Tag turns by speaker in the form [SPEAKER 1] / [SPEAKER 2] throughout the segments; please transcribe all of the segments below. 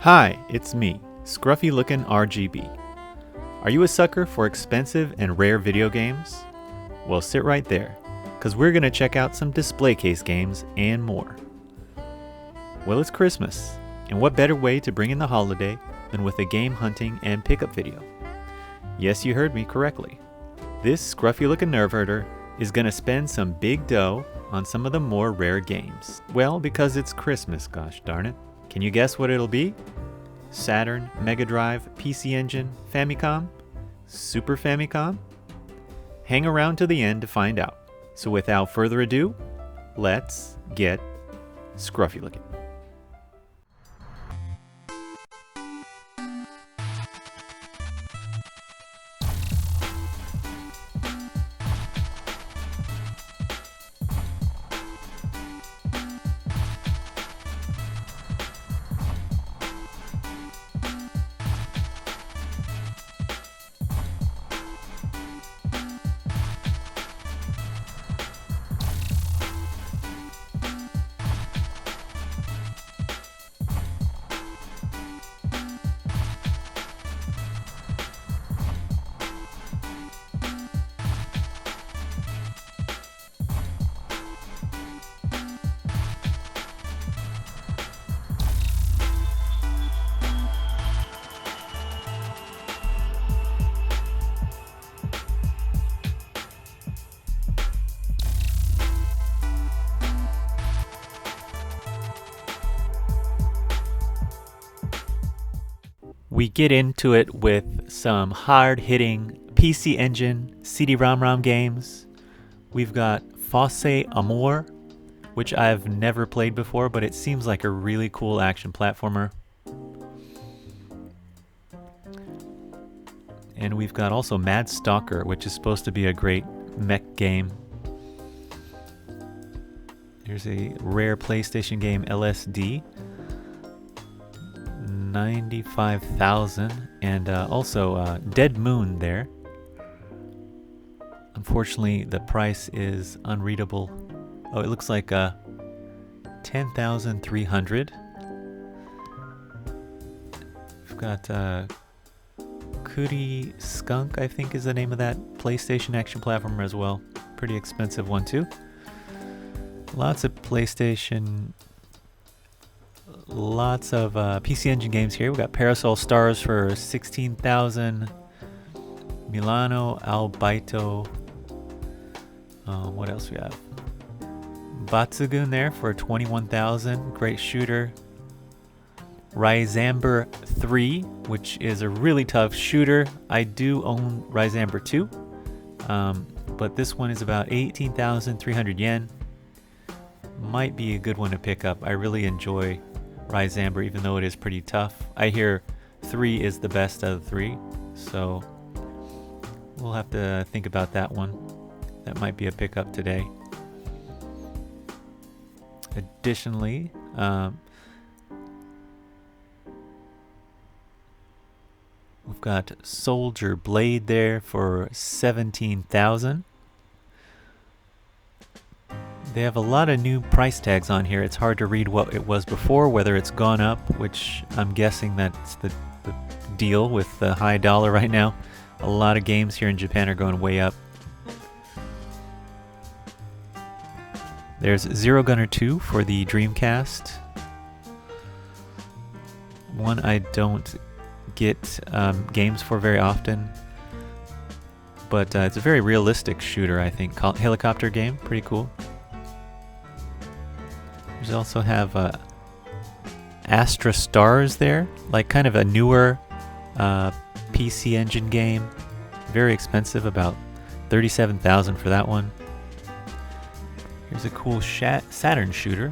[SPEAKER 1] Hi, it's me, Scruffy Lookin' RGB. Are you a sucker for expensive and rare video games? Well, sit right there, because we're going to check out some display case games and more. Well, it's Christmas, and what better way to bring in the holiday than with a game hunting and pickup video? Yes, you heard me correctly. This scruffy looking nerve herder is going to spend some big dough on some of the more rare games. Well, because it's Christmas, gosh darn it. Can you guess what it'll be? Saturn, Mega Drive, PC Engine, Famicom, Super Famicom? Hang around to the end to find out. So without further ado, let's get scruffy looking. We get into it with some hard-hitting PC Engine CD-ROM games. We've got Fosse Amour, which I've never played before, but it seems like a really cool action platformer. And we've got also Mad Stalker, which is supposed to be a great mech game. Here's a rare PlayStation game, LSD. 95,000, and also Dead Moon there. Unfortunately, the price is unreadable. Oh, it looks like 10,300. We've got Kuri Skunk, I think is the name of that PlayStation action platformer as well. Pretty expensive one too. Lots of PlayStation. Lots of PC Engine games here. We got Parasol Stars for 16,000. Milano Albaito. What else we have? Batsugun there for 21,000. Great shooter. Ryzamber 3, which is a really tough shooter. I do own Ryzamber 2, but this one is about 18,300 yen. Might be a good one to pick up. I really enjoy Ryzamber, even though it is pretty tough. I hear 3 is the best of the 3, so we'll have to think about that one. That might be a pickup today. Additionally, we've got Soldier Blade there for 17,000. They have a lot of new price tags on here. It's hard to read what it was before, whether it's gone up, which I'm guessing that's the deal with the high dollar right now. A lot of games here in Japan are going way up. There's Zero Gunner 2 for the Dreamcast. One I don't get games for very often, but it's a very realistic shooter, I think. Helicopter game, pretty cool. There's also have Astra Stars there, like kind of a newer PC Engine game. Very expensive, about 37,000 for that one. Here's a cool Saturn shooter,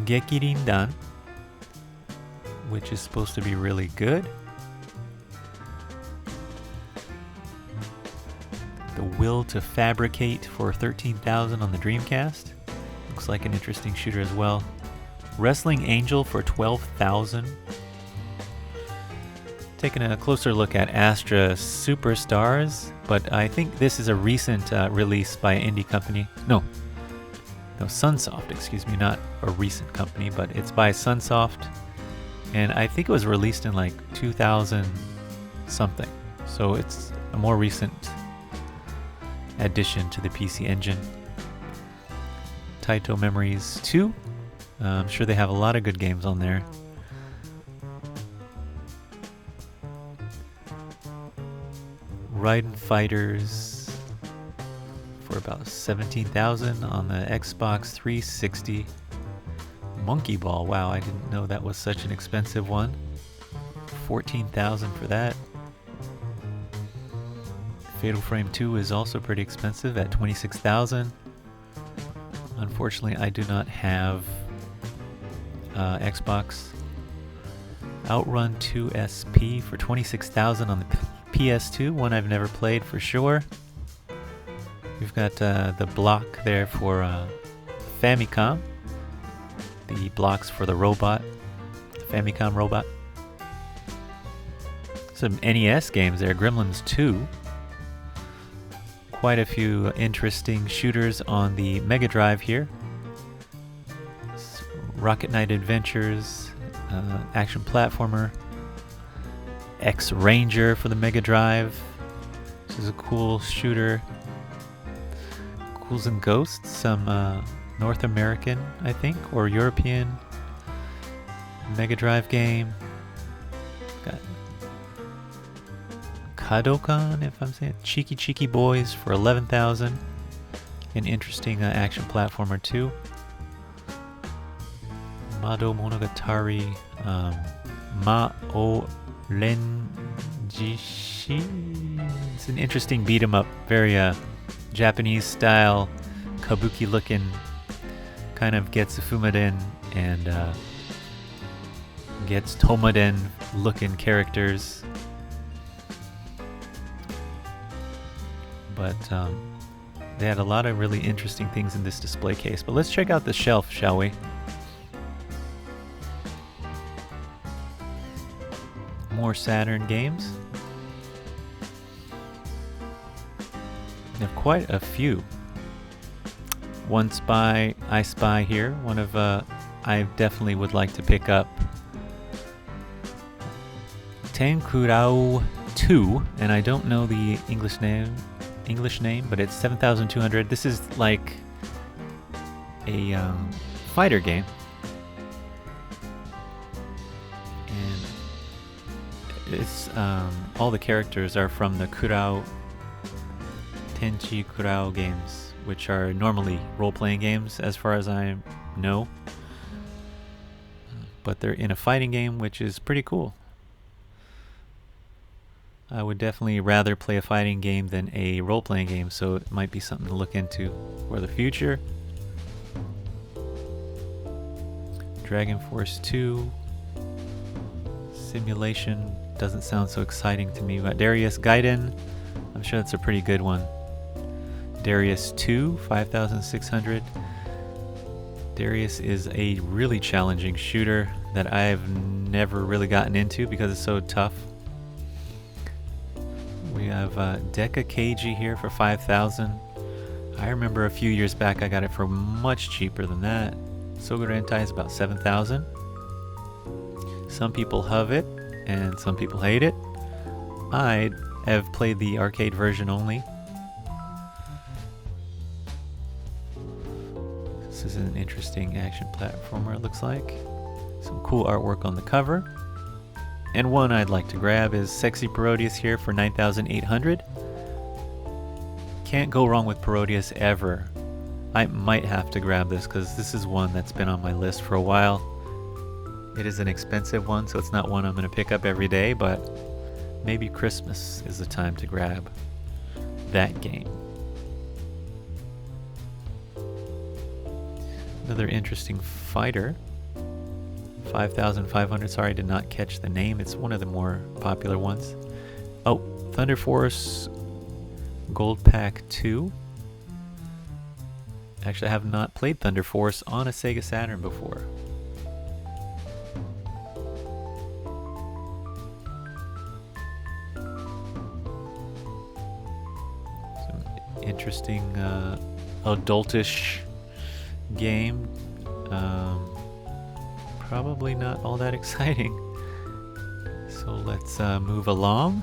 [SPEAKER 1] Gekirin-dan, which is supposed to be really good. The Will to Fabricate for 13,000 on the Dreamcast. Looks like an interesting shooter as well. Wrestling Angel for 12,000. Taking a closer look at Astra Superstars, but I think this is a recent release by an indie company. No, No, Sunsoft, excuse me, not a recent company, but it's by Sunsoft. And I think it was released in like 2000 something. So it's a more recent addition to the PC Engine. Taito Memories 2. I'm sure they have a lot of good games on there. Raiden Fighters for about 17,000 on the Xbox 360. Monkey Ball, wow, I didn't know that was such an expensive one. 14,000 for that. Fatal Frame 2 is also pretty expensive at 26,000. Unfortunately, I do not have Xbox. Outrun 2 SP for 26,000 on the PS2, one I've never played for sure. We've got the block there for Famicom. The blocks for the robot, the Famicom robot. Some NES games there, Gremlins 2. Quite a few interesting shooters on the Mega Drive here. Rocket Knight Adventures, action platformer. X-Ranger for the Mega Drive. This is a cool shooter. Ghouls and Ghosts, some North American, I think, or European Mega Drive game. Got Kadokan, if I'm saying it. Cheeky Cheeky Boys for 11,000. An interesting action platformer too. Mado Monogatari Mao Renjishi. It's an interesting beat 'em up, very Japanese style, kabuki looking, kind of gets Fumaden and gets Tomaden looking characters. But they had a lot of really interesting things in this display case. But let's check out the shelf, shall we? More Saturn games. They have quite a few. One Spy, I Spy here. One of I definitely would like to pick up. Tenkurao 2, and I don't know the English name, but it's 7,200. This is like a fighter game. It's all the characters are from the Kurao Tenchi Kurao games, which are normally role-playing games as far as I know. But they're in a fighting game, which is pretty cool. I would definitely rather play a fighting game than a role-playing game, so it might be something to look into for the future. Dragon Force 2 Simulation doesn't sound so exciting to me. We got Darius Gaiden. I'm sure that's a pretty good one. Darius 2, 5,600. Darius is a really challenging shooter that I've never really gotten into because it's so tough. We have Deca Keiji here for 5,000. I remember a few years back I got it for much cheaper than that. Sogo Rentai is about 7,000. Some people love it and some people hate it. I have played the arcade version only. This is an interesting action platformer, it looks like. Some cool artwork on the cover. And one I'd like to grab is Sexy Parodius here for 9,800. Can't go wrong with Parodius ever. I might have to grab this because this is one that's been on my list for a while. It is an expensive one, so it's not one I'm going to pick up every day, but maybe Christmas is the time to grab that game. Another interesting fighter. 5,500. Sorry, I did not catch the name. It's one of the more popular ones. Oh, Thunder Force Gold Pack 2. Actually, I have not played Thunder Force on a Sega Saturn before. Some interesting adultish game. Probably not all that exciting. So let's move along.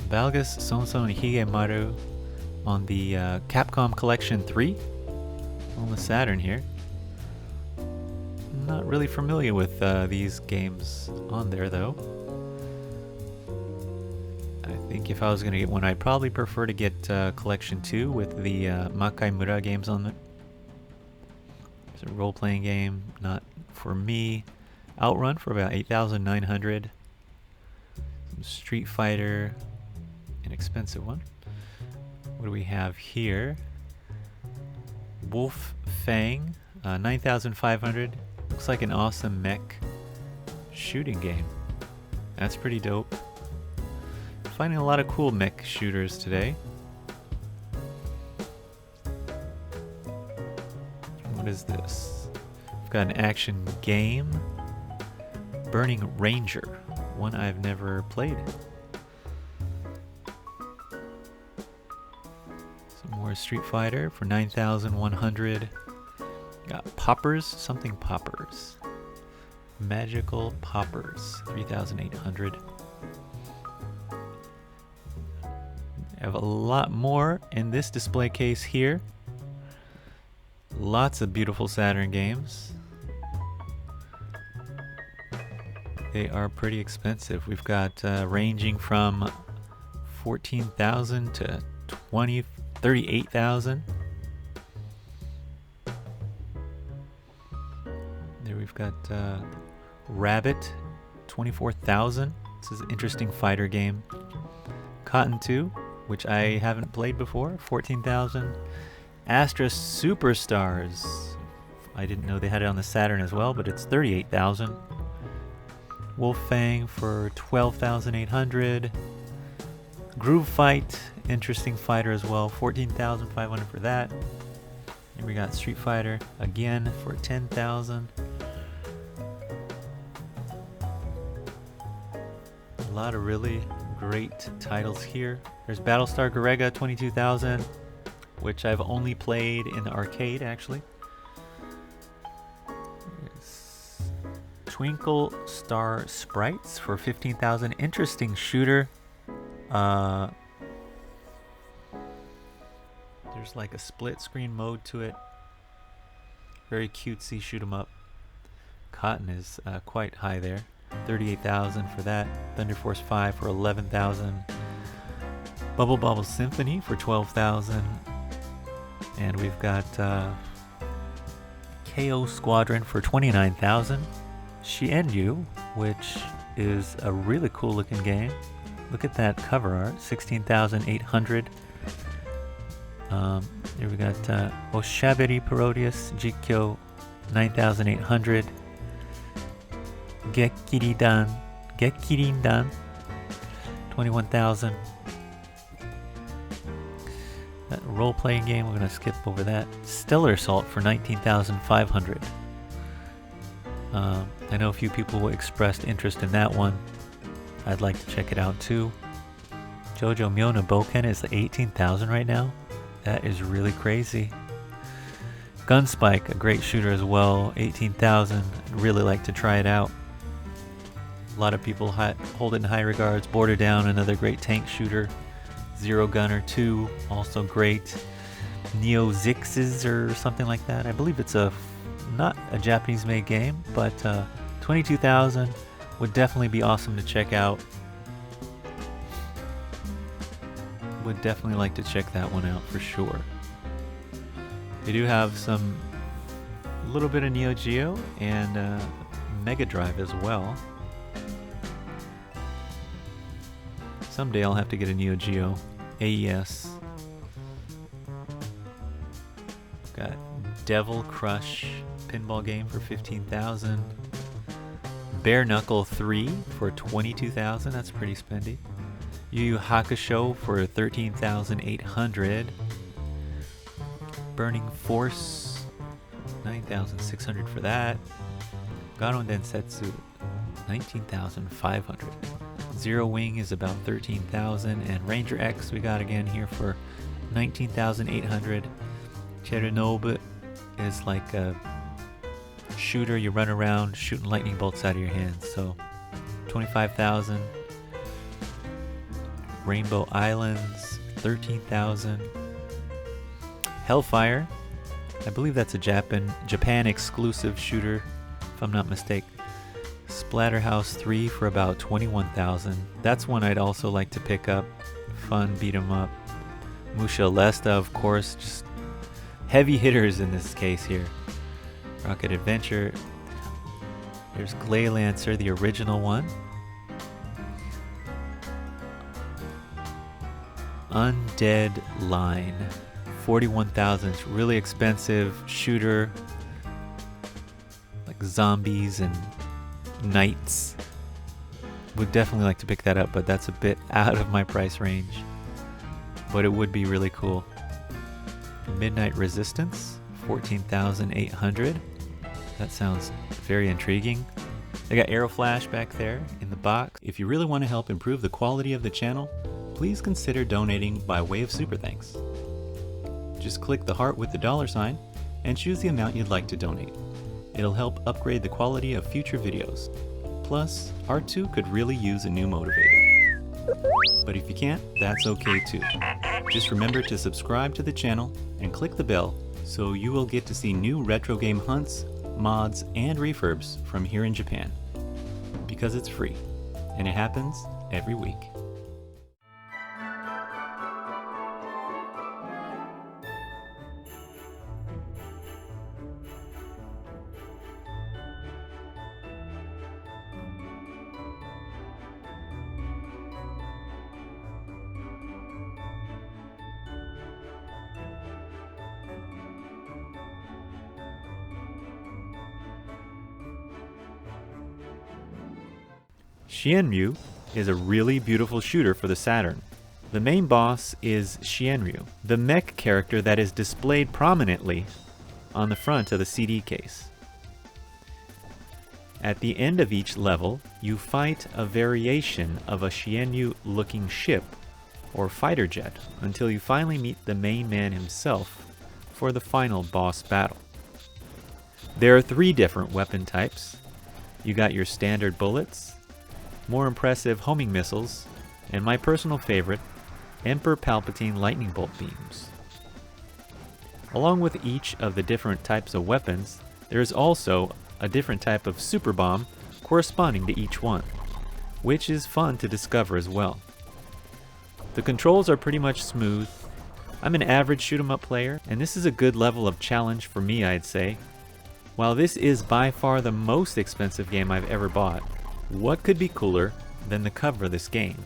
[SPEAKER 1] Valgus Sonson Higemaru on the Capcom Collection 3 on the Saturn here. Not really familiar with these games on there though. I think if I was going to get one, I'd probably prefer to get Collection 2 with the Makaimura games on it. It's a role-playing game, not for me. Outrun for about 8,900. Some Street Fighter, an expensive one. What do we have here? Wolf Fang, 9,500. Looks like an awesome mech shooting game. That's pretty dope. Finding a lot of cool mech shooters today. What is this? We've got an action game. Burning Ranger, one I've never played. Some more Street Fighter for 9,100. Got Poppers, something Poppers. Magical Poppers, 3,800. I have a lot more in this display case here. Lots of beautiful Saturn games. They are pretty expensive. We've got ranging from 14,000 to 38,000. There we've got Rabbit, 24,000. This is an interesting fighter game. Cotton 2, which I haven't played before, 14,000. Astra Superstars. I didn't know they had it on the Saturn as well, but it's 38,000. Wolf Fang for 12,800. Groove Fight, interesting fighter as well, 14,500 for that. And we got Street Fighter again for 10,000. A lot of really great titles here. There's Battlestar Garuga, 22,000, which I've only played in the arcade actually. There's Twinkle Star Sprites for 15,000. Interesting shooter. There's like a split screen mode to it. Very cutesy shoot 'em up. Cotton is quite high there. 38,000 for that. Thunder Force 5 for 11,000. Bubble Bobble Symphony for 12,000. And we've got KO Squadron for 29,000. Sheenryu, which is a really cool looking game. Look at that cover art, 16,800. Here we got Oshaberi Parodius Jikyo, 9,800. Gekkirindan, 21,000. That role-playing game, we're going to skip over that. Stellar Assault for 19,500. I know a few people expressed interest in that one. I'd like to check it out too. Jojo Myona Boken is 18,000 right now. That is really crazy. Gunspike, a great shooter as well, 18,000. I'd really like to try it out. A lot of people hold it in high regards. Border Down, another great tank shooter. Zero Gunner 2, also great. Neo Zixes or something like that. I believe it's not a Japanese-made game, but 22,000 would definitely be awesome to check out. Would definitely like to check that one out for sure. They do have a little bit of Neo Geo and Mega Drive as well. Someday I'll have to get a Neo Geo AES. Got Devil Crush pinball game for 15,000. Bare Knuckle 3 for 22,000. That's pretty spendy. Yu Yu Hakusho for 13,800. Burning Force, 9,600 for that. Garon Densetsu, 19,500. Zero Wing is about 13,000, and Ranger X we got again here for 19,800. Chernobyl is like a shooter. You run around shooting lightning bolts out of your hands. So 25,000. Rainbow Islands, 13,000. Hellfire, I believe that's a Japan exclusive shooter, if I'm not mistaken. Splatterhouse 3 for about 21,000. That's one I'd also like to pick up. Fun beat 'em up. Musha Lesta, of course, just heavy hitters in this case here. Rocket Adventure. There's Glay Lancer, the original one. Undead Line, 41,000. It's really expensive shooter, like zombies and knights. Would definitely like to pick that up, but that's a bit out of my price range. But it would be really cool. Midnight Resistance, 14,800. That sounds very intriguing. I got Arrow Flash back there in the box. If you really want to help improve the quality of the channel, please consider donating by way of super thanks. Just click the heart with the $sign and choose the amount you'd like to donate. It'll help upgrade the quality of future videos. Plus, R2 could really use a new motivator. But if you can't, that's okay too. Just remember to subscribe to the channel and click the bell so you will get to see new retro game hunts, mods, and refurbs from here in Japan. Because it's free, and it happens every week. Sheenryu is a really beautiful shooter for the Saturn. The main boss is Sheenryu, the mech character that is displayed prominently on the front of the CD case. At the end of each level, you fight a variation of a Sheenryu looking ship or fighter jet until you finally meet the main man himself for the final boss battle. There are 3 different weapon types. You got your standard bullets, more impressive homing missiles, and my personal favorite, Emperor Palpatine lightning bolt beams. Along with each of the different types of weapons, there is also a different type of super bomb corresponding to each one, which is fun to discover as well. The controls are pretty much smooth. I'm an average shoot 'em up player, and this is a good level of challenge for me, I'd say. While this is by far the most expensive game I've ever bought, what could be cooler than the cover of this game?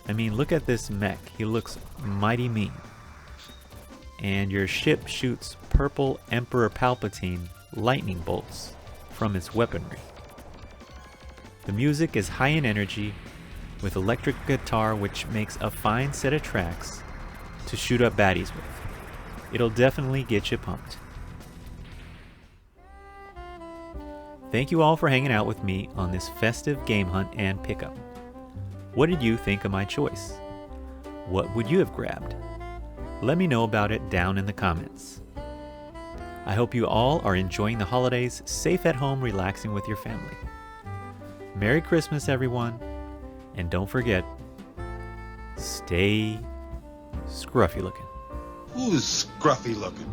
[SPEAKER 1] I mean, look at this mech. He looks mighty mean. And your ship shoots purple Emperor Palpatine lightning bolts from its weaponry. The music is high in energy with electric guitar, which makes a fine set of tracks to shoot up baddies with. It'll definitely get you pumped. Thank you all for hanging out with me on this festive game hunt and pickup. What did you think of my choice? What would you have grabbed? Let me know about it down in the comments. I hope you all are enjoying the holidays, safe at home, relaxing with your family. Merry Christmas, everyone, and don't forget, stay scruffy looking.
[SPEAKER 2] Who's scruffy looking?